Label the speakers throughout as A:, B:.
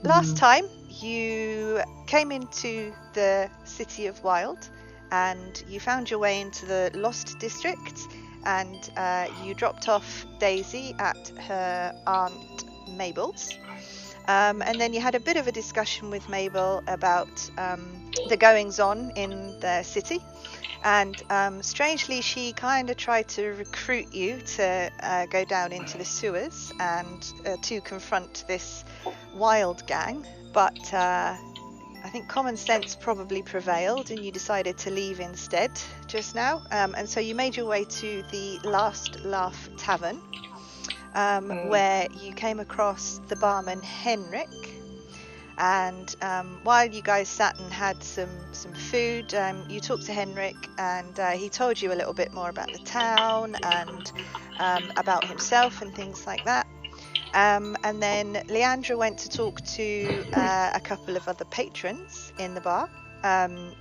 A: last time you came into the City of Wild and you found your way into the Lost District, and you dropped off Daisy at her Aunt Mabel's. And then you had a bit of a discussion with Mabel about the goings-on in the city. And strangely, she kind of tried to recruit you to go down into the sewers and to confront this wild gang. But I think common sense probably prevailed, and you decided to leave instead just now. And so you made your way to the Last Laugh Tavern, where you came across the barman Henrik. And while you guys sat and had some food, you talked to Henrik, and he told you a little bit more about the town and about himself and things like that. And then Leandra went to talk to a couple of other patrons in the bar.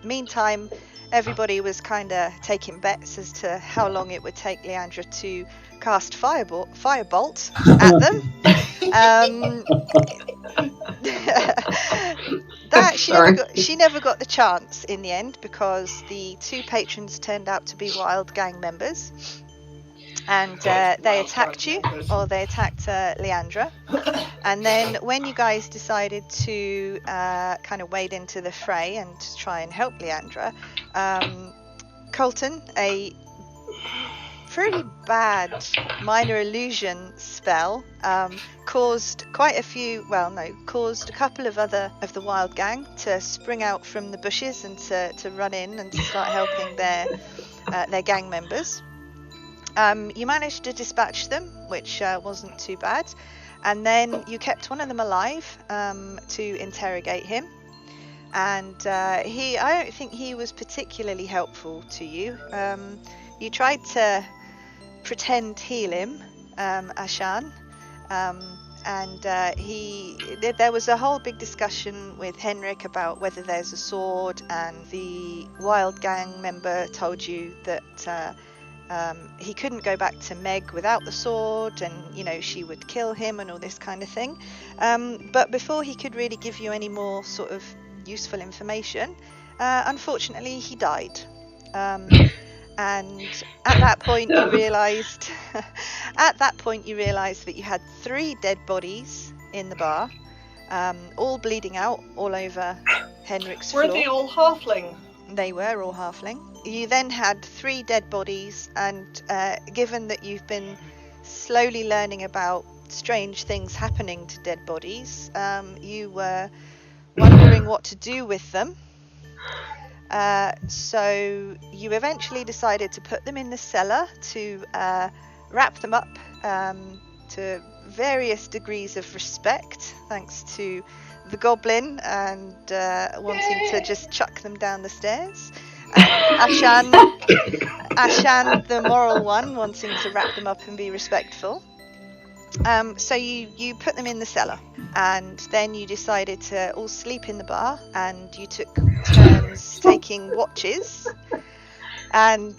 A: Meantime, everybody was kind of taking bets as to how long it would take Leandra to cast firebolt at them. She never got the chance in the end, because the two patrons turned out to be wild gang members, and they attacked you, or they attacked Leandra. And then when you guys decided to kind of wade into the fray and try and help Leandra, Colton, a pretty bad minor illusion spell, caused a couple of the wild gang to spring out from the bushes and to run in and to start helping their gang members. You managed to dispatch them, which wasn't too bad, and then you kept one of them alive to interrogate him. And I don't think he was particularly helpful to you. You tried to pretend heal him, Ashan, and there was a whole big discussion with Henrik about whether there's a sword, and the wild gang member told you that he couldn't go back to Meg without the sword, and she would kill him and all this kind of thing. But before he could really give you any more sort of useful information, unfortunately he died. And at that point you realized that you had 3 dead bodies in the bar, all bleeding out all over Henrik's floor.
B: Were they all halfling?
A: They were all halfling. You then had 3 dead bodies, and given that you've been slowly learning about strange things happening to dead bodies, you were wondering what to do with them. So you eventually decided to put them in the cellar to wrap them up to various degrees of respect, thanks to the goblin and wanting to just chuck them down the stairs. Ashan, the moral one, wanting to wrap them up and be respectful. So you put them in the cellar, and then you decided to all sleep in the bar, and you took turns taking watches, and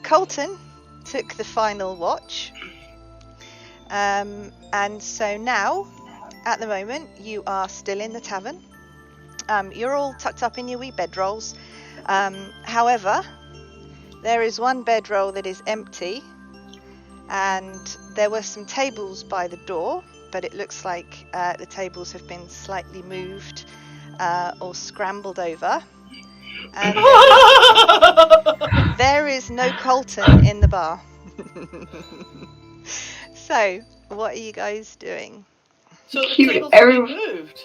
A: Colton took the final watch, and so now at the moment you are still in the tavern. You're all tucked up in your wee bedrolls. However, there is one bedroll that is empty, and there were some tables by the door, but it looks like the tables have been slightly moved or scrambled over. And there is no Colton in the bar. So, what are you guys doing?
B: So the tables have been moved?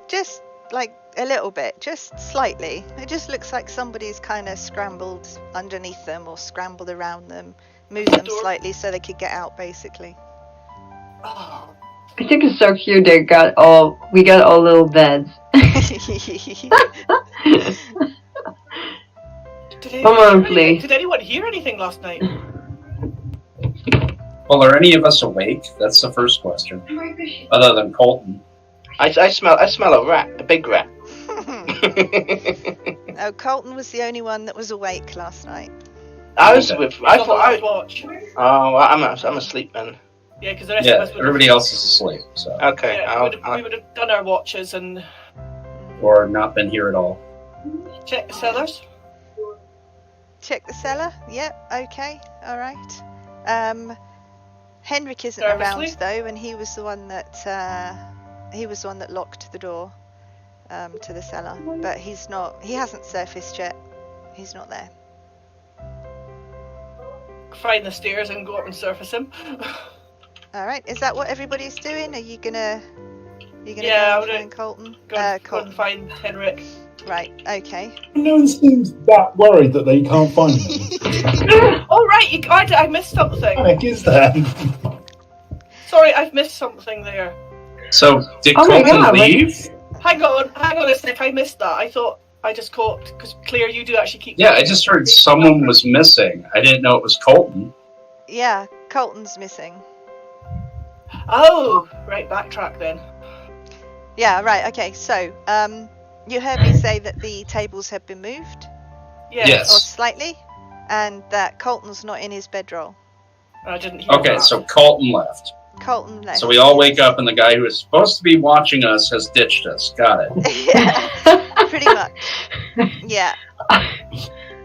A: Just like a little bit, just slightly. It just looks like somebody's kind of scrambled underneath them or scrambled around them, moved them slightly so they could get out, basically.
B: Oh.
C: I think it's so cute we got all little beds.
B: Did anyone hear anything last night?
D: Well, are any of us awake? That's the first question. Other than Colton.
E: I smell a rat, a big rat.
A: No, Colton was the only one that was awake last night.
E: I was with. I thought I.
B: Watch.
E: Oh, well, I'm asleep then.
B: Yeah, because the rest of us would
D: everybody else is asleep, so
E: Okay.
B: Yeah, we would have done our watches and
D: or not been here at all.
B: check the cellars.
A: Check the cellar. Yep. Okay. All right. Henrik isn't
B: Nervously?
A: around though, and he was the one that locked the door to the cellar. But he's not. He hasn't surfaced yet. He's not there.
B: Find the stairs and go up and surface him.
A: All right. Is that what everybody's doing? Are you gonna?
B: Yeah,
A: go
B: I'm
A: and
B: gonna
A: find Colton?
B: Go and
A: Colton.
B: find Henrik.
A: Right. Okay.
F: No one seems that worried that they can't find me.
B: Oh right, I missed something.
F: Panic is there.
B: Sorry, I've missed something there.
D: So did
C: Oh my
D: Colton
C: God,
D: leave?
B: Hang on a sec. I missed that. I thought I just caught because Claire, you do actually keep.
D: Yeah, I just heard someone was missing. I didn't know it was Colton.
A: Yeah. Colton's missing.
B: Oh, right. Backtrack then.
A: Yeah. Right. Okay. So you heard me say that the tables have been moved.
B: Yeah.
D: Yes.
A: Or slightly, and that Colton's not in his bedroll.
B: I didn't hear
D: Okay,
B: that.
D: so Colton left.
A: Colton left.
D: So we all wake up and the guy who is supposed to be watching us has ditched us. Got it.
A: Yeah, pretty much. Yeah,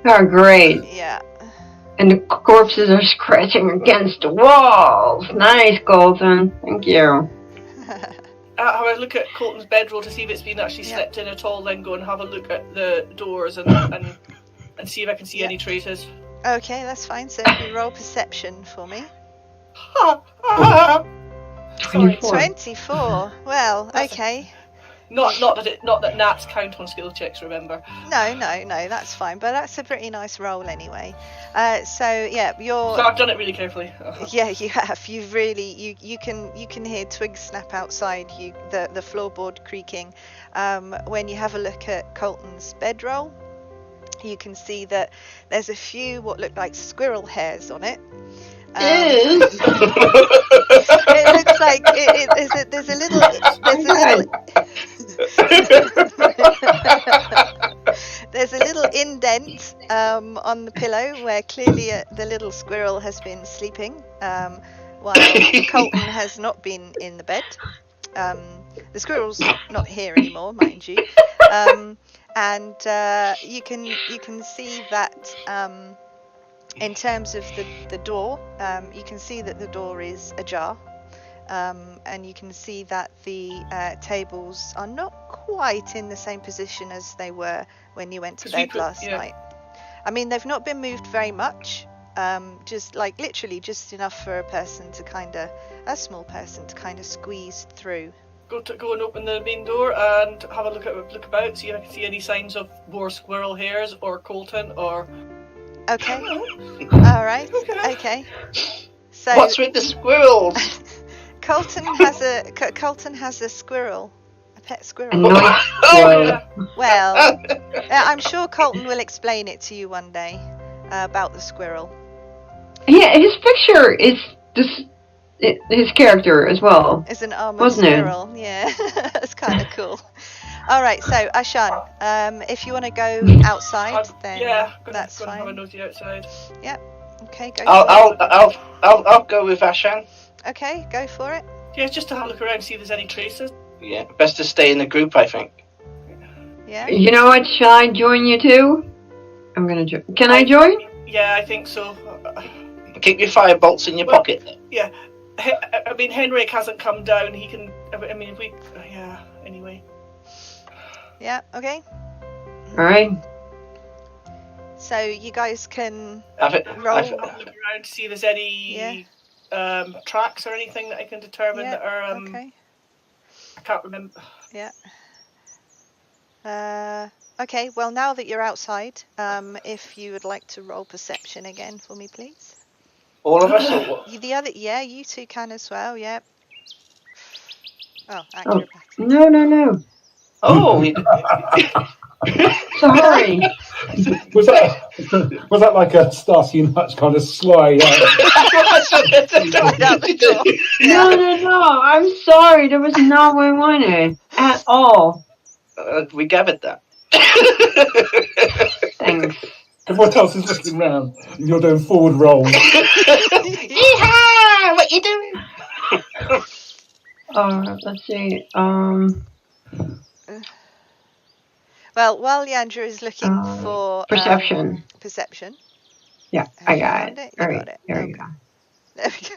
C: Oh, great.
A: yeah.
C: And the corpses are scratching against the walls. Nice, Colton. Thank you.
B: Have a look at Colton's bedroll to see if it's been actually
A: Yeah.
B: slept in at all. Then go and have a look at the doors and see if I can see
A: Yeah.
B: any traces.
A: Okay, that's fine. So if you roll perception for me.
B: Sorry.
C: 24.
A: 24. Well,
B: That's-
A: okay.
B: Not that gnats count on skill checks. Remember.
A: No, that's fine. But that's a pretty nice roll anyway. So yeah, you're.
B: So I've done it really carefully.
A: Yeah, you have. You've really you can hear twigs snap outside. The floorboard creaking. When you have a look at Colton's bedroll, you can see that there's a few what look like squirrel hairs on it. It looks like there's a little there's a little indent on the pillow where clearly the little squirrel has been sleeping while Colton has not been in the bed. The squirrel's not here anymore, mind you, and you can see that. In terms of the door, you can see that the door is ajar, and you can see that the tables are not quite in the same position as they were when you went to bed last night. I mean, they've not been moved very much, just like literally just enough for a small person to kind of squeeze through.
B: Go and open the main door and have a look about, see if I can see any signs of more squirrel hairs or Colton or.
A: Okay. All right. Okay. So
E: What's with the squirrels?
A: Colton has a squirrel, a pet
C: A
A: squirrel.
C: nice
B: Oh,
C: squirrel.
B: yeah.
A: Well, I'm sure Colton will explain it to you one day about the squirrel.
C: Yeah, his picture is his character as well.
A: It's an armored
C: Wasn't it?
A: squirrel. Yeah, it's kind of cool. All right, so Ashan, if you want to go outside, then that's
B: gonna have a
A: fine.
B: nosy outside.
A: Okay, go.
E: I'll go with Ashan.
A: Okay, go for it.
B: Yeah, just to have a look around, see if there's any traces.
E: Yeah, best to stay in the group, I think.
A: Yeah.
C: You know what? Shall I join you too? I'm gonna join. Can I join?
B: Yeah, I think so.
E: Keep your fire bolts in your pocket.
B: Yeah, I mean Henrik hasn't come down. He can. I mean, if we. Yeah. Anyway.
A: Yeah. Okay.
C: All right.
A: So you guys can
E: Have it.
A: roll.
B: Have a look around to see if there's any tracks or anything that I can determine
A: Yeah,
B: that are.
A: Okay.
B: I can't remember.
A: Yeah. Okay. Well, now that you're outside, if you would like to roll perception again for me, please.
E: All of us. Or what?
A: Yeah, you two can as well. Yeah. Oh, acrobatics.
C: No.
E: Oh, we-
C: Sorry.
F: Was that like a Starsky and Hutch kind of slide out?
A: Right out the door.
C: No. I'm sorry. That was not what I wanted at all.
E: we gathered that.
C: Thanks.
F: Everyone else is looking round and you're doing forward rolls.
E: Yeehaw! What you doing?
C: Let's see.
A: Well, while Yandra is looking for
C: Perception.
A: perception.
C: Yeah,
A: Have
C: I
A: you
C: got
A: found
C: it.
A: it? You
C: All
A: got
C: right,
A: it.
C: there
A: Okay.
C: you go.
A: There we go.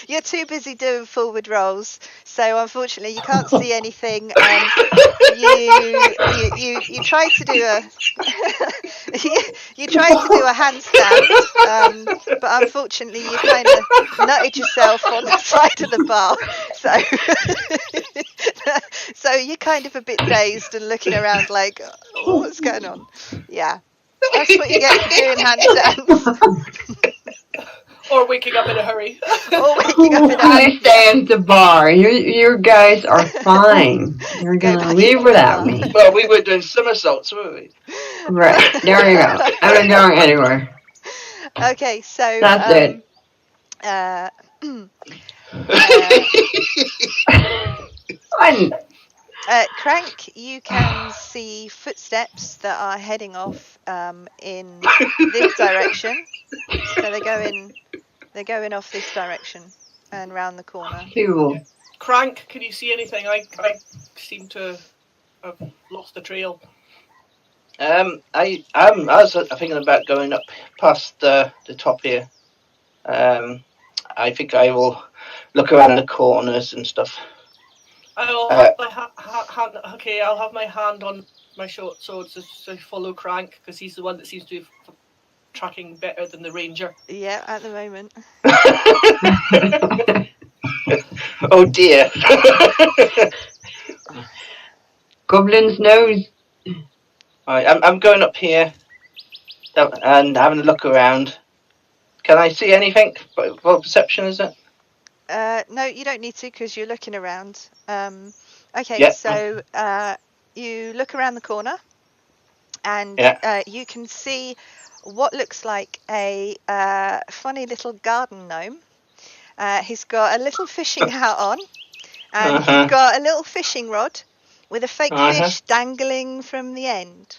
A: You're too busy doing forward rolls, so unfortunately you can't see anything. You tried to do a you tried to do a handstand, but unfortunately you kind of nutted yourself on the side of the bar, so you're kind of a bit dazed and looking around like, oh, what's going on? Yeah, that's what you get for doing handstands.
B: Or waking up in a hurry.
A: Or waking up in a
C: Please stay at the bar. You guys are fine. You're
A: Go
C: gonna
A: back
C: leave
A: into the
C: without
A: bar.
C: me.
E: Well, we were doing somersaults, weren't we?
C: Right, there you go. I'm not going anywhere.
A: Okay, so
C: That's it.
A: Crank, you can see footsteps that are heading off in this direction. So they're going off this direction and round the corner.
C: Cool.
B: Crank, can you see anything? I seem to have lost the trail.
E: I was thinking about going up past the top here. I think I will look around the corners and stuff.
B: I'll have my hand. Okay, I'll have my hand on my short sword to follow Crank because he's the one that seems to be tracking better than the ranger.
A: Yeah, at the moment.
E: Oh dear.
C: Goblin's nose.
E: Alright, I'm going up here and having a look around. Can I see anything? What perception is it?
A: No, you don't need to because you're looking around. Okay,
E: Yeah.
A: so you look around the corner and you can see what looks like a funny little garden gnome. He's got a little fishing hat on and he's got a little fishing rod with a fake fish dangling from the end.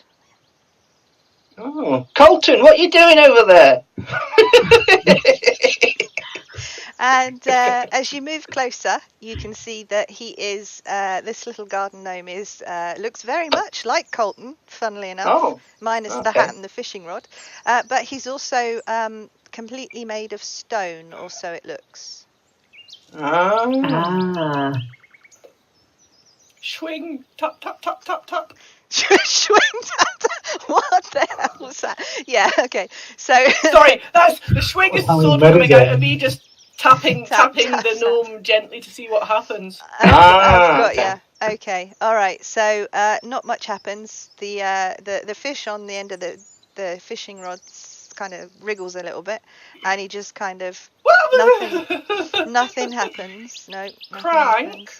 E: Oh, Colton, what are you doing over there?
A: And as you move closer, you can see that he is this little garden gnome is looks very much like Colton, funnily enough, minus the hat and the fishing rod. But he's also completely made of stone, or so it looks.
B: Swing, tap, tap, tap, tap, tap.
A: Swing, tap, tap. What the hell was that? Yeah, okay. So
B: sorry, that's the swing is the sword coming out of me just tapping the gnome gently to see what happens.
A: I've got you. Okay, all right. So not much happens. The fish on the end of the fishing rod kind of wriggles a little bit, and he just kind of nothing happens. No.
B: Crank,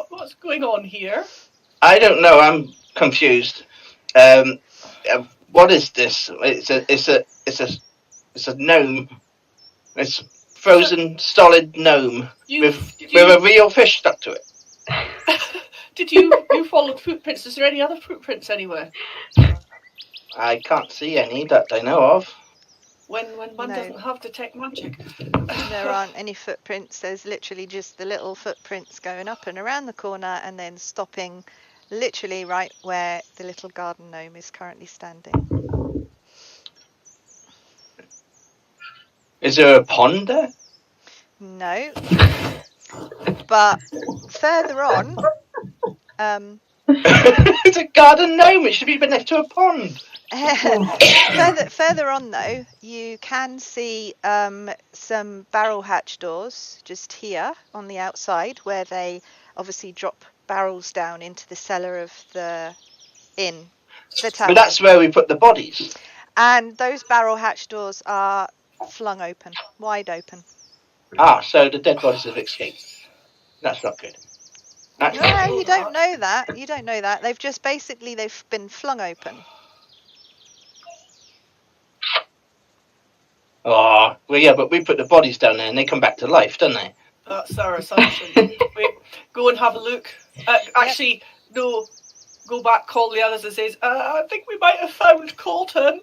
B: what's going on here?
E: I don't know. I'm confused. What is this? It's a gnome. It's frozen solid gnome with a real fish stuck to it.
B: Did you follow footprints? Is there any other footprints anywhere?
E: I can't see any that I know of.
B: When one doesn't have detect magic.
A: There aren't any footprints. There's literally just the little footprints going up and around the corner and then stopping literally right where the little garden gnome is currently standing.
E: Is there a pond there?
A: No. But further on...
E: It's a garden gnome. It should be next to a pond.
A: Further on, though, you can see some barrel hatch doors just here on the outside where they obviously drop barrels down into the cellar of the inn.
E: But that's where we put the bodies.
A: And those barrel hatch doors are flung open, wide open.
E: So the dead bodies have escaped. That's not good.
A: No, you don't know that. You don't know that. They've been flung open.
E: Oh, well, yeah, but we put the bodies down there and they come back to life, don't they?
B: That's our assumption. Wait, go and have a look. Actually, no, go back, call the others and says, I think we might have found Colton.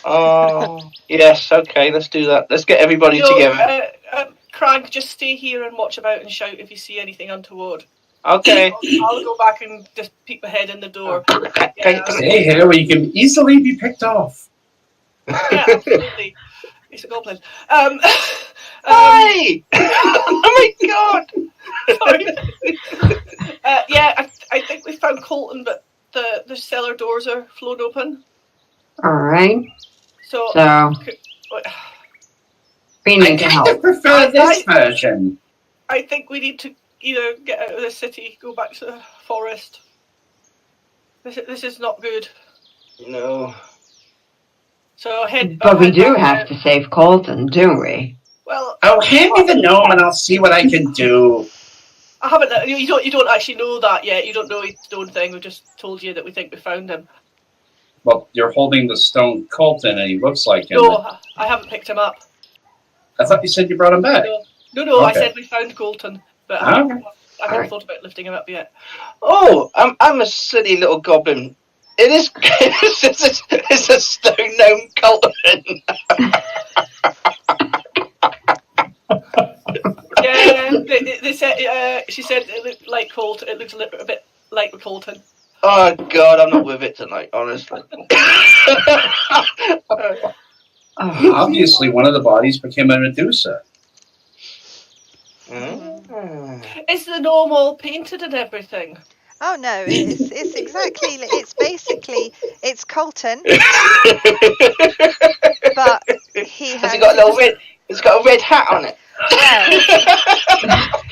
E: Oh, yes, okay, let's do that. Let's get everybody together.
B: Crank, just stay here and watch about and shout if you see anything untoward.
E: Okay.
B: I'll go back and just peek my head in the door.
D: Stay here where you can easily be picked off.
B: Yeah, absolutely. It's a goblin.
E: Hi! Oh my god!
B: Sorry. I think we found Colton, but the cellar doors are flown open.
C: Alright.
B: So
C: We
D: I
C: need to
D: kind
C: help.
D: of prefer this version.
B: I think we need to either get out of the city, go back to the forest. This is not good.
E: No.
B: So
C: But we do have to save Colton, do we?
B: Well,
D: Oh, hand me the gnome and I'll see what I can do.
B: I haven't. You don't actually know that yet. You don't know his stone thing. We just told you that we think we found him.
D: Well, you're holding the stone Colton and he looks like him.
B: No, I haven't picked him up.
D: I thought you said you brought him back.
B: No. I
D: Okay.
B: said we found Colton, but I haven't
C: Alright.
B: thought about lifting him up yet.
E: Oh, I'm a silly little goblin. It is. It's a stone gnome Colton.
B: Yeah, they said. She said it looked like Colton. It looks a bit like Colton.
E: Oh god, I'm not with it tonight, honestly.
C: Oh,
D: Obviously, one of the bodies became a Medusa.
B: Is the gnome all painted and everything?
A: Oh no, it's exactly, it's Colton, but he has
E: Has it got a little red? It's got a red hat on it.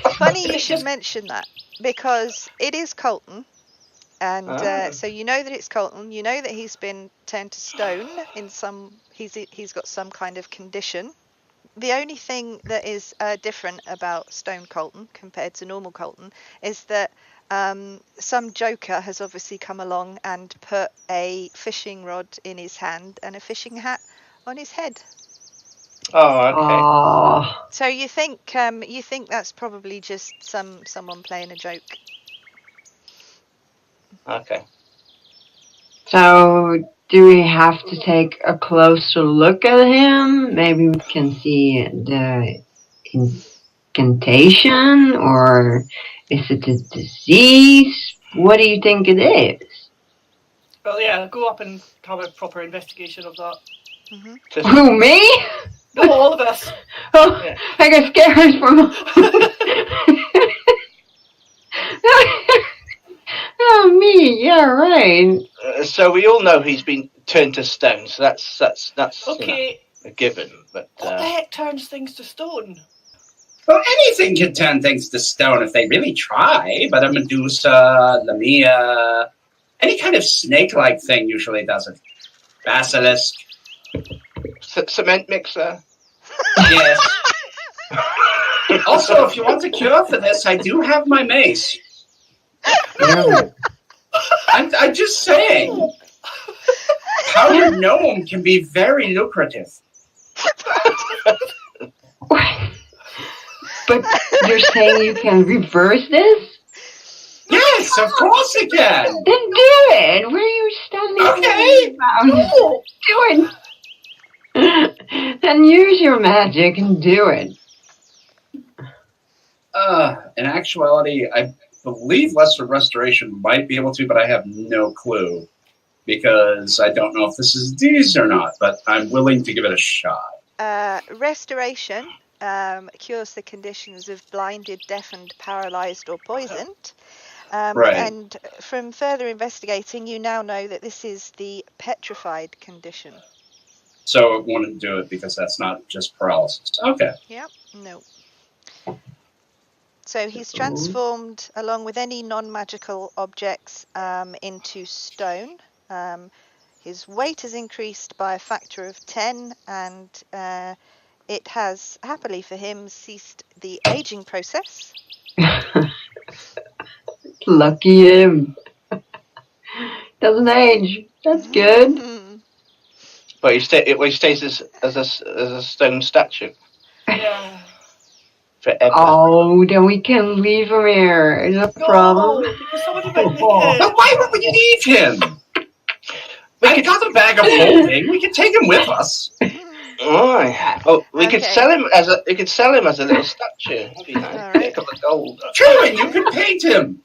A: Well, funny you should mention that, because it is Colton, and so you know that it's Colton. You know that he's been turned to stone in some. He's got some kind of condition. The only thing that is different about Stone Colton compared to normal Colton is that some joker has obviously come along and put a fishing rod in his hand and a fishing hat on his head.
E: Oh, okay.
C: oh.
A: So you think that's probably just someone playing a joke.
E: Okay.
C: So, do we have to take a closer look at him? Maybe we can see the incantation, or is it a disease? What do you think it is?
B: Well, yeah, go up and have a proper investigation of that.
A: Mm-hmm.
C: Who, me?
B: No, all of us.
C: Oh,
E: Yeah.
C: I got scared from. Oh, me. Yeah, right.
E: So we all know he's been turned to stone. So that's
B: Okay.
E: a given. But
B: What the heck turns things to stone?
D: Well, anything can turn things to stone if they really try, but a Medusa, Lamia, any kind of snake-like thing usually doesn't. Basilisk,
E: cement mixer.
D: yes. Also, if you want a cure for this, I do have my mace. I'm just saying. Powdered gnome can be very lucrative.
C: But you're saying you can reverse this?
D: Yes, of course it can.
C: Then do it. Where are you standing?
D: Okay.
C: About? Do it. Then use your magic and do it.
D: In actuality, I believe Lesser Restoration might be able to, but I have no clue. Because I don't know if this is these or not, but I'm willing to give it a shot.
A: Restoration cures the conditions of blinded, deafened, paralysed, or poisoned.
D: Right.
A: And from further investigating, you now know that this is the petrified condition.
D: So I wanted to do it because that's not just paralysis. Okay.
A: Yep. No. So he's transformed, along with any non-magical objects, into stone. His weight has increased by a factor of 10, and it has, happily for him, ceased the aging process.
C: Lucky him. Doesn't age. That's good.
E: But he stays as a stone statue
B: Yeah.
E: forever.
C: Oh, then we can leave him here. No problem.
B: No, because somebody might think
D: But why would we leave him? I got a bag of holding. We can take him with us.
E: Oh, we could
A: Okay.
E: sell him as a little statue. That'd be nice.
A: All
E: Get a
A: right.
E: couple of gold.
D: True, and you could paint him.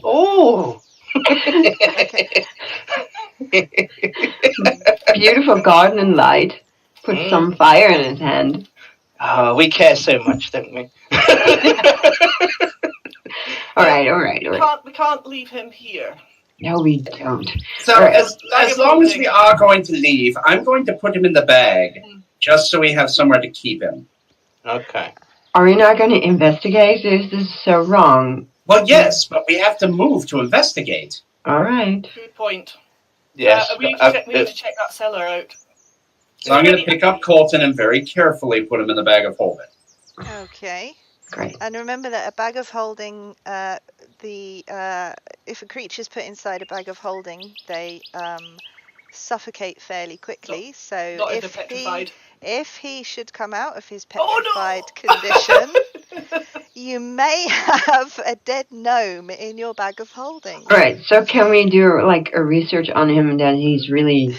E: Oh.
A: Okay.
C: Beautiful garden light. Put some fire in his hand.
E: Oh, we care so much, don't we?
C: All right.
B: We can't leave him here.
C: No, we don't.
D: So
C: All right.
D: as long as we are going to leave, I'm going to put him in the bag, just so we have somewhere to keep him.
E: Okay.
C: Are we not going to investigate? This is so wrong.
D: Well, yes, but we have to move to investigate.
C: All right.
B: Good point.
E: Yes.
B: We need to check that cellar out.
D: So I'm going to pick up Colton and very carefully put him in the bag of holding.
A: Okay.
C: Great.
A: And remember that a bag of holding, if a creature's put inside a bag of holding, they suffocate fairly quickly. So
B: Not if they're petrified.
A: if he should come out of his
B: Oh,
A: petrified
B: no!
A: condition, you may have a dead gnome in your bag of holding.
C: All right. So can we do like a research on him that he's really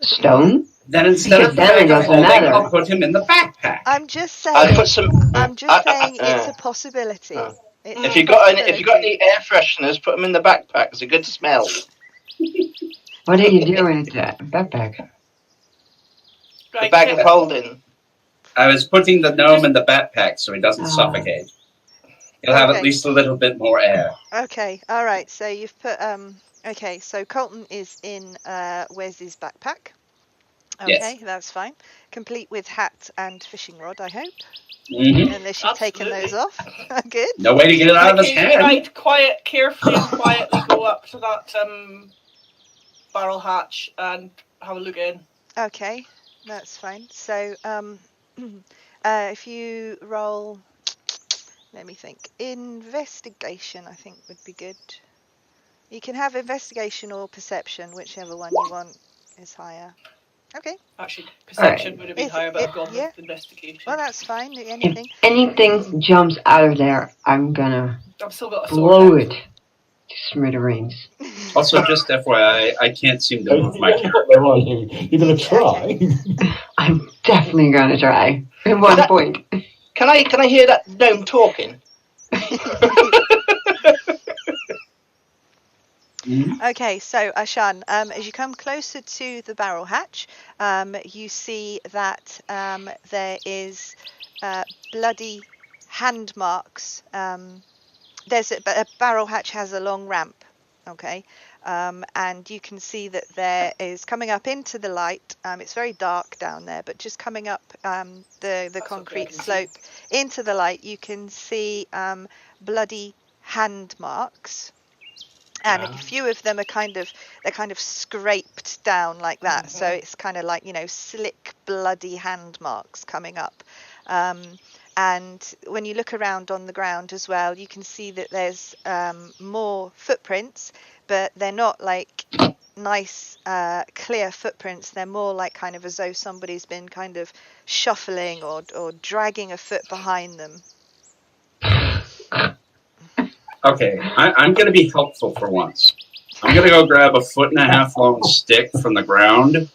C: stone?
D: Then instead of the
C: Then it
D: bag of
C: doesn't
D: holding,
C: matter.
D: I'll put him in the backpack.
A: I'm just saying.
E: I'll put some.
A: I'm just saying it's a possibility. It's
E: If
A: a
E: you got any
A: possibility.
E: air fresheners, put them in the backpack. It's a good smell.
C: What are you doing with that backpack?
E: The
B: Right,
E: bag of holding.
D: I was putting the gnome in the backpack so he doesn't
C: Ah.
D: suffocate. He'll have
A: Okay.
D: at least a little bit more air.
A: Okay, all right. So you've put okay, so Colton is in Wes's backpack. Okay,
D: Yes.
A: that's fine. Complete with hat and fishing rod, I hope.
D: Hmm
A: Unless you've taken those
B: Absolutely.
A: off. Good.
D: No way to get it out of his
B: Okay,
D: hand.
B: right, carefully and quietly go up to that barrel hatch and have a look in.
A: Okay, that's fine. So if you roll, let me think. Investigation, I think would be good. You can have investigation or perception, whichever one you want is higher. Okay.
B: Actually, perception would have been
A: Is
B: higher, but
A: it-
B: I've gone
A: yeah.
B: with investigation.
A: Well, that's fine.
C: If
A: Anything.
C: anything jumps out of there, I'm gonna
B: I've still got a
C: blow
B: sword.
C: it to smithereens.
D: Also, just FYI, I can't seem to move my character.
F: Where are you? You're going to try.
C: I'm definitely gonna try. At one point.
E: Can I hear that gnome talking?
A: Okay, so Ashan, as you come closer to the barrel hatch, you see that there is bloody hand marks. There's a barrel hatch has a long ramp, okay, and you can see that there is coming up into the light. It's very dark down there, but just coming up the concrete slope into the light, you can see bloody hand marks. And a few of them are kind of scraped down like that. So it's kind of like, slick, bloody hand marks coming up. And when you look around on the ground as well, you can see that there's more footprints, but they're not like nice, clear footprints. They're more like kind of as though somebody's been kind of shuffling or dragging a foot behind them.
D: Okay, I'm going to be helpful for once. I'm going to go grab a 1.5 long stick from the ground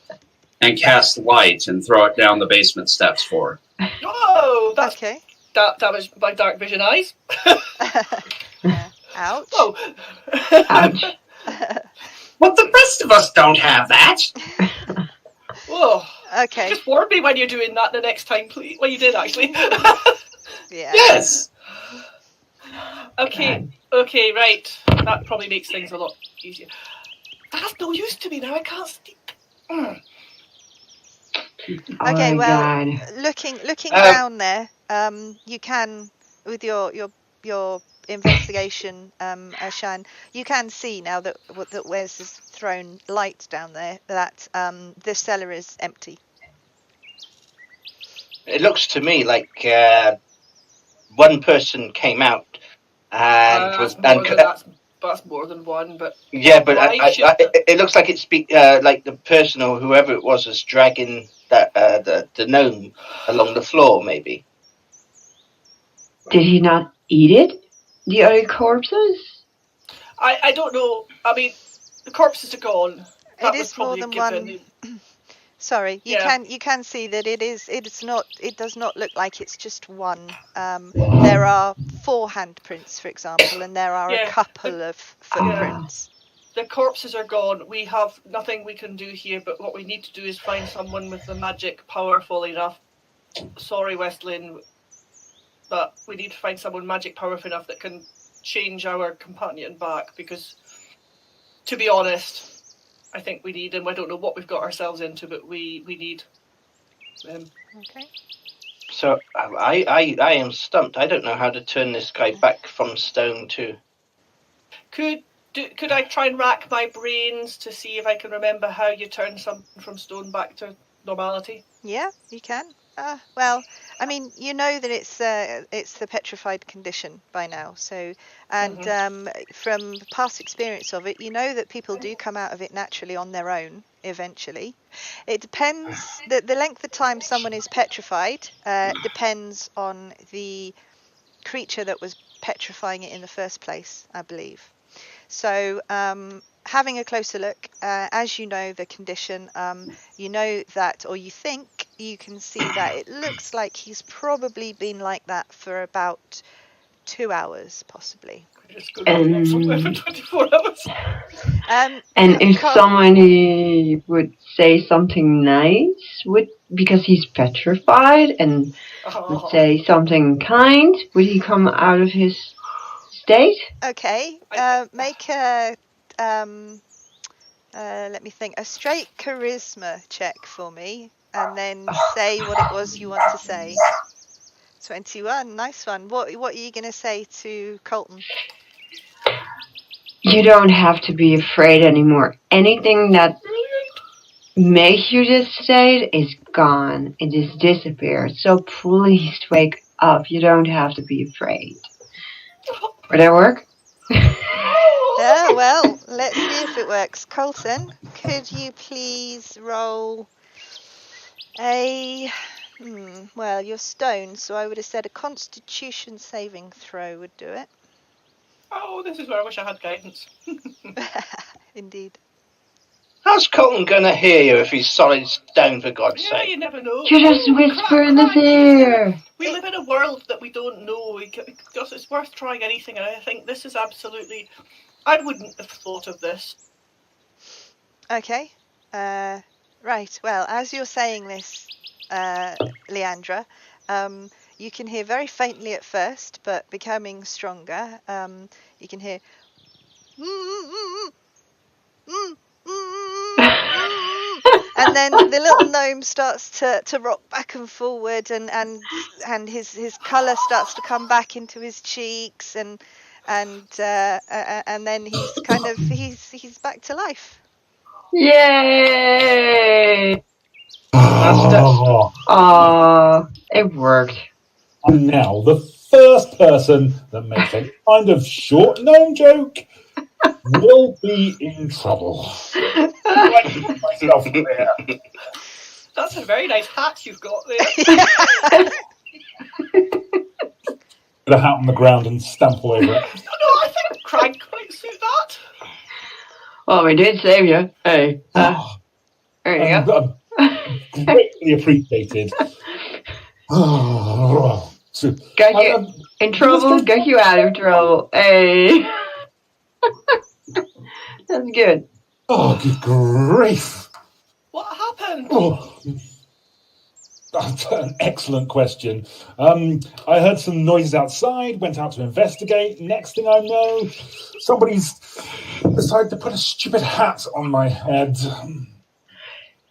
D: and cast light and throw it down the basement steps for her.
B: Oh, that's
A: Okay.
B: that damaged my dark vision eyes.
A: Ouch.
B: Oh.
C: Ouch.
D: But the rest of us don't have that.
B: Whoa.
A: Okay.
B: Just warn me when you're doing that the next time, please. Well, you did actually.
A: Yeah.
D: Yes.
B: Okay, right. That probably makes things a lot easier. That's no use to me now. I can't sleep.
A: Okay,
C: Oh my
A: well,
C: God.
A: looking down there, you can, with your investigation, Ashan, you can see now that Wes has thrown light down there that the cellar is empty.
E: It looks to me like one person came out and
B: that's more than one, but
E: yeah, but
B: it
E: looks like it's like the person or whoever it was dragging that the gnome along the floor, maybe.
C: Did he not eat it? The other corpses?
B: I don't know. I mean, the corpses are gone. That
A: It
B: was
A: is more
B: probably
A: than
B: given.
A: one. Sorry, you
B: Yeah.
A: can see that it does not look like it's just one. There are 4 handprints, for example, and there are a
B: Yeah,
A: couple of footprints.
B: The corpses are gone. We have nothing we can do here, but what we need to do is find someone with the magic powerful enough. Sorry, West Lynn, but we need to find someone magic powerful enough that can change our companion back, because, to be honest, I think we need him. I don't know what we've got ourselves into, but we need him.
A: Okay.
E: So I am stumped. I don't know how to turn this guy back from stone to.
B: Could I try and rack my brains to see if I can remember how you turn something from stone back to normality?
A: Yeah, you can. Well, I mean, you know that it's the petrified condition by now. So, and from past experience of it, you know that people do come out of it naturally on their own eventually. It depends. The length of time someone is petrified depends on the creature that was petrifying it in the first place, I believe. So, having a closer look, as you know the condition, you know that, or you think you can see that it looks like he's probably been like that for about 2 hours, possibly.
B: Just go somewhere for 24 hours.
C: And if somebody would say something nice, because he's petrified, and would say something kind, would he come out of his state?
A: Okay, make a let me think, a straight charisma check for me, and then say what it was you want to say. 21, nice one. What are you going to say to Colton?
C: You don't have to be afraid anymore. Anything that makes you this state is gone. It is disappeared. So please wake up. You don't have to be afraid. Would that work?
A: Yeah, well, let's see if it works. Colton, could you please roll a... well, you're stoned, so I would have said a Constitution saving throw would do it.
B: Oh, this is where I wish I had guidance.
A: Indeed.
E: How's Colton gonna hear you if he's solid stone, for God's
B: Yeah,
E: sake?
B: you never know.
C: You just whisper in his ear.
B: We live in a world that we don't know. It's worth trying anything, and I think this is absolutely... I wouldn't have thought of this.
A: Okay. Right, well, as you're saying this, Leandra, you can hear very faintly at first, but becoming stronger. You can hear... and then the little gnome starts to rock back and forward, and his colour starts to come back into his cheeks, and then he's kind of he's back to life.
C: Yay! It worked.
F: And now the first person that makes a kind of short gnome joke will be in trouble. Myself there.
B: That's a very nice hat you've got there.
F: Put a hat on the ground and stamp all over it.
B: No, I think Crank might suit that.
C: Well, we did save you. Hey. There you go.
F: Greatly appreciated.
C: Got you in trouble, got you out of trouble. Hey. That's good.
F: Oh, good grief.
B: What happened?
F: Oh, that's an excellent question. I heard some noises outside, went out to investigate. Next thing I know, somebody's decided to put a stupid hat on my head.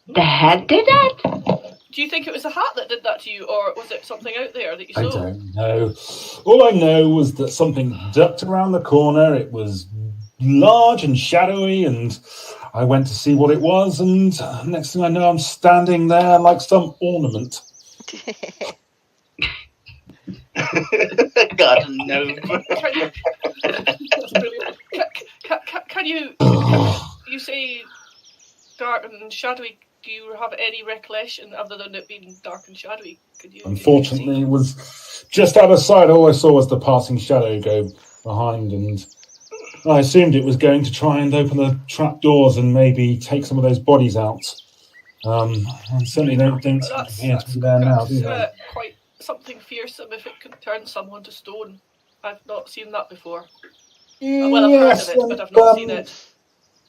C: The hat did that?
B: Do you think it was the hat that did that to you, or was it something out there that you saw?
F: I don't know. All I know was that something ducked around the corner. It was large and shadowy, and I went to see what it was, and next thing I know, I'm standing there like some ornament.
E: God, no.
B: That's brilliant. Can you say dark and shadowy? Do you have any recollection other than it being dark and shadowy?
F: Unfortunately, it was just out of sight. All I saw was the passing shadow go behind, and I assumed it was going to try and open the trap doors and maybe take some of those bodies out. I certainly don't appear to be there now, do they?
B: Quite something fearsome if it can turn someone to stone. I've not seen that before. Well, I've heard of it, but I've not seen it.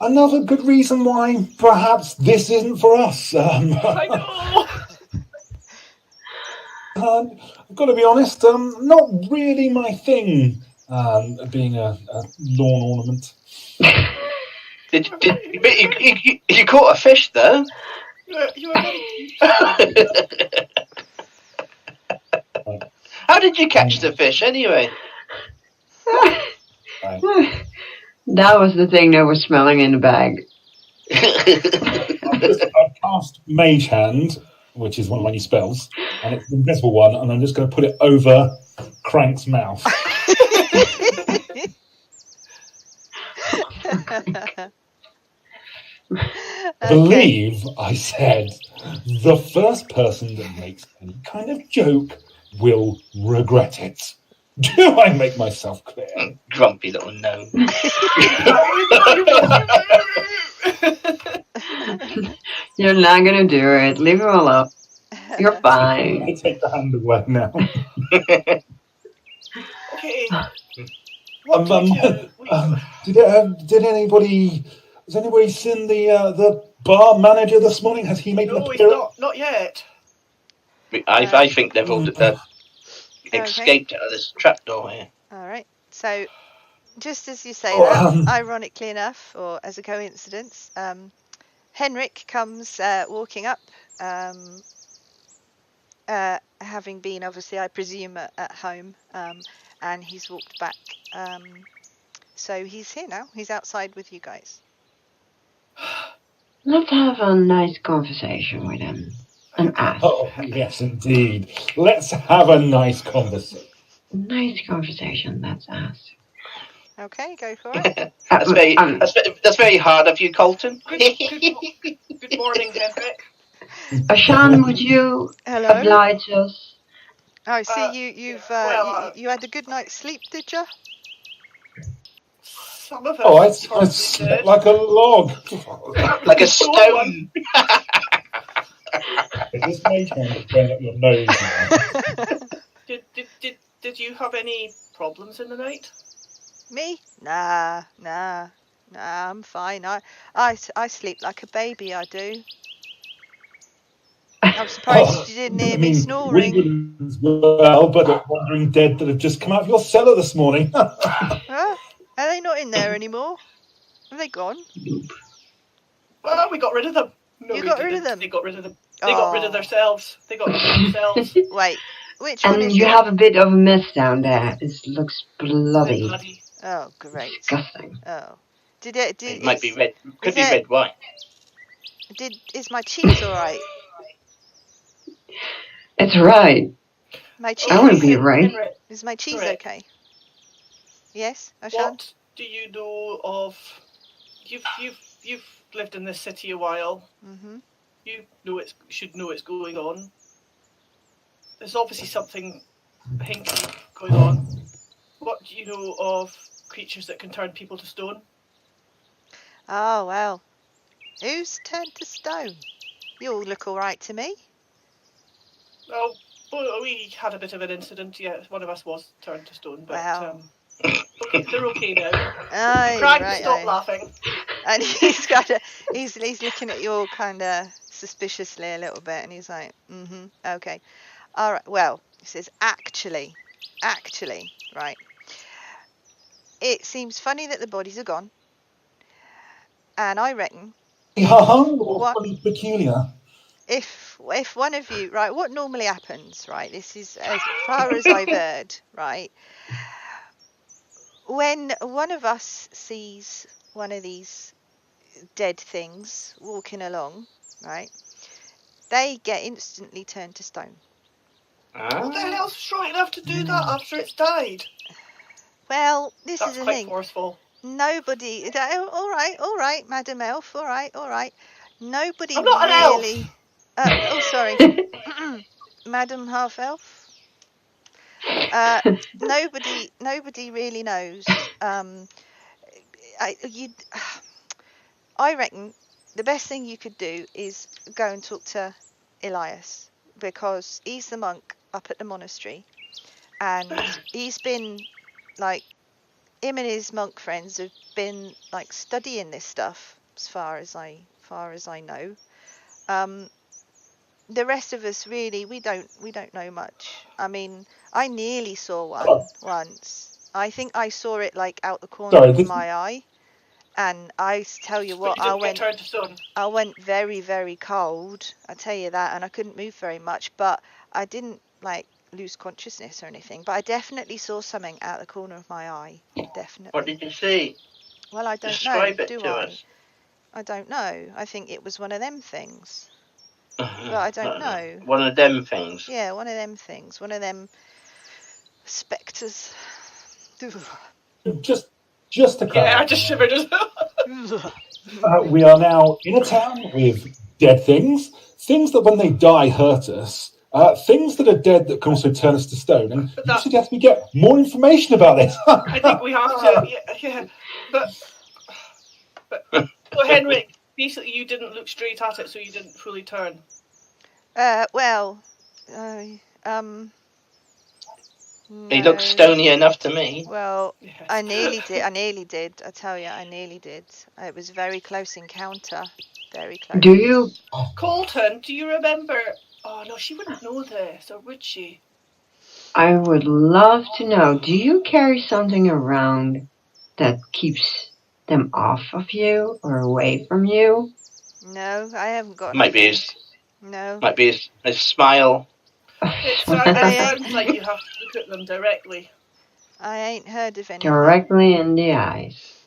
F: Another good reason why perhaps this isn't for us.
B: I know!
F: I've got to be honest, not really my thing, being a lawn ornament.
E: You caught a fish, though?
B: You were very cute.
E: How did you catch the fish, anyway?
C: That was the thing that was smelling in the bag.
F: I've cast Mage Hand, which is one of my new spells, and it's an invisible one, and I'm just going to put it over Crank's mouth. I believe I said the first person that makes any kind of joke will regret it. Do I make myself clear?
E: Grumpy little gnome.
C: You're not gonna do it. Leave him alone. You're fine.
F: I take the hand away now.
B: Okay.
F: Did anybody? Has anybody seen the bar manager this morning? Has he made an appearance?
B: No, not yet.
E: I think they've all escaped out of this trapdoor here.
A: All right. So, just as you say that, ironically enough, or as a coincidence, Henrik comes walking up, having been obviously, I presume, at home, and he's walked back. So he's here now. He's outside with you guys.
C: Let's have a nice conversation with him and ask.
F: Oh, yes, indeed. Let's have a nice conversation.
C: Nice conversation, let's ask.
A: Okay, go for it.
E: That's very hard of you, Colton.
B: Good morning, Henrik.
C: Ashan, would you oblige us?
A: Oh, I see you had a good night's sleep, did you?
B: Some of us.
F: Oh, I slept like a log.
E: Like a stone.
F: This Mage Hand is going up your nose now.
B: Did you have any problems in the night?
A: Me? Nah, I'm fine. I sleep like a baby, I do. I'm surprised you didn't hear me snoring.
F: We would as well, but a wandering dead that have just come out of your cellar this morning.
A: Huh? Are they not in there anymore? Have they gone?
B: Well, we got rid of them. No,
A: you got rid of them?
B: They got rid of them. They got rid of themselves. They got rid of themselves.
A: Wait, which one
C: and
A: is
C: you
A: it?
C: have a bit of a mess down there. It looks bloody.
A: Oh, great.
C: Disgusting.
A: Oh.
E: It might be red. Could be red wine.
A: Is my cheese alright?
C: It's right.
A: My cheese.
C: That would be right.
A: Is my cheese
B: Correct.
A: okay? Yes, Ashan?
B: What do you know of? You've lived in this city a while.
A: Mm-hmm.
B: You should know what's going on. There's obviously something hinky going on. What do you know of creatures that can turn people to stone?
A: Oh, well. Who's turned to stone? You all look alright to me.
B: Oh, we had a bit of an incident. Yeah, one of us was turned to stone, but they're okay now. Stop laughing.
A: And he's looking at you all kind of suspiciously a little bit, and he's like, okay. All right, well, he says, actually, right. It seems funny that the bodies are gone, and I reckon...
F: Funny, peculiar.
A: If one of you, right, what normally happens, right, this is as far as I've heard, right, when one of us sees one of these dead things walking along, right, they get instantly turned to stone.
B: What the hell's strong enough to do that after it's died?
A: Well, this
B: That's
A: is the
B: quite
A: thing.
B: Forceful.
A: Nobody, all right, Madam Elf, all right. Nobody
B: I'm not
A: really...
B: an elf.
A: Oh, sorry. Madam Half Elf. Nobody really knows. I reckon the best thing you could do is go and talk to Elias, because he's the monk up at the monastery, and he's been like, him and his monk friends have been like studying this stuff as far as I know. The rest of us really we don't know much. I mean, I nearly saw one once. I think I saw it like out the corner of my eye, and I tell you what, I went very, very cold. I tell you that, and I couldn't move very much, but I didn't like lose consciousness or anything. But I definitely saw something out the corner of my eye. Definitely.
E: What did you see?
A: Well, I don't
E: Describe
A: know.
E: it
A: Do
E: to
A: I?
E: us.
A: I don't know. I think it was one of them things. But I don't know.
E: One of them things.
A: Yeah, one of them things. One of them spectres.
F: Just to clarify.
B: Yeah, I just shivered.
F: We are now in a town with dead things that when they die hurt us, things that are dead that can also turn us to stone. And you suggest we get more information about this.
B: I think we have to. Yeah. But so Henrik, basically you didn't look straight at it, so you didn't fully turn.
E: He looks stony enough to me.
A: Well,
B: Yes.
A: I nearly did. I tell you, I nearly did. It was a very close encounter. Very close.
C: Do you?
B: Colton, do you remember? Oh no, she wouldn't know this, or would she?
C: I would love to know. Do you carry something around that keeps them off of you or away from you?
A: No, I haven't got.
E: Might be his.
A: No.
E: Might be his smile.
B: It sounds like you have to look at them directly.
A: I ain't heard of any.
C: Directly in the eyes.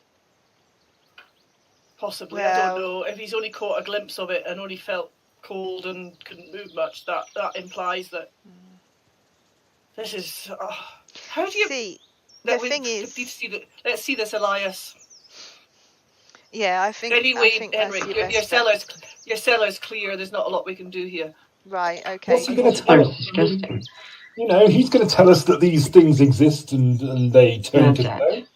B: Possibly, I don't know. If he's only caught a glimpse of it and only felt cold and couldn't move much, that implies that this is. How do you
A: see? The thing is,
B: let's see this, Elias.
A: Yeah, I think.
B: Anyway,
A: I think
B: Henrik, your cellar's clear. There's not a lot we can do here.
A: Right. Okay.
F: What's he going to tell us?
C: Disgusting.
F: You know, he's going to tell us that these things exist and they turn to stone.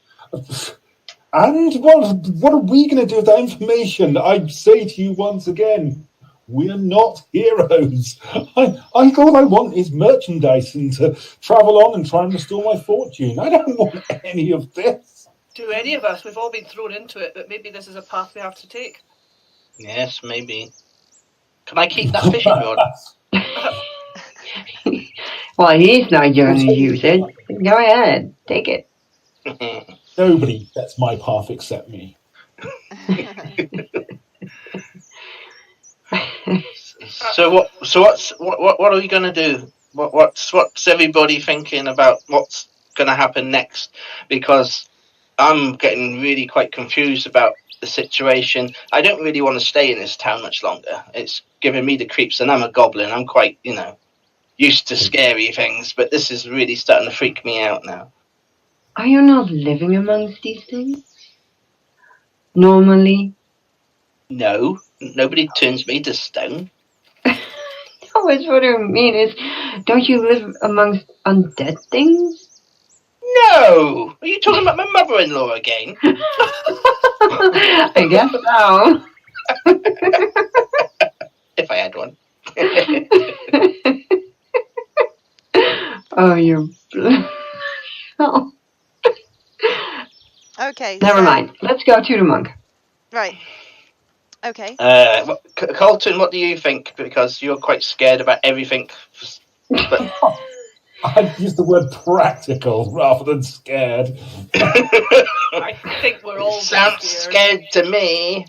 F: And what are we going to do with that information? I say to you once again, we're not heroes. I all I want is merchandise and to travel on and try and restore my fortune. I don't want any of this.
B: Do any of us? We've all been thrown into it, but maybe this is a path we have to take.
E: Yes, maybe. Can I keep that fishing rod?
C: Well, he's not going to use it. Go ahead, take it.
F: Nobody gets my path except me.
E: So what are we going to do? What's everybody thinking about what's going to happen next? Because I'm getting really quite confused about the situation. I don't really want to stay in this town much longer. It's giving me the creeps, and I'm a goblin. I'm quite, used to scary things, but this is really starting to freak me out now.
C: Are you not living amongst these things? Normally?
E: No, nobody turns me to stone.
C: No, it's what I mean is, don't you live amongst undead things?
E: No! Are you talking about my mother-in-law again?
C: I guess so.
E: If I had one.
C: Oh, you're... Oh.
A: Okay.
C: Never mind. Let's go to the monk.
A: Right. Okay.
E: Colton, what do you think? Because you're quite scared about everything. But...
F: I'd use the word practical rather than scared.
B: I think we're all
E: Sounds scared to me.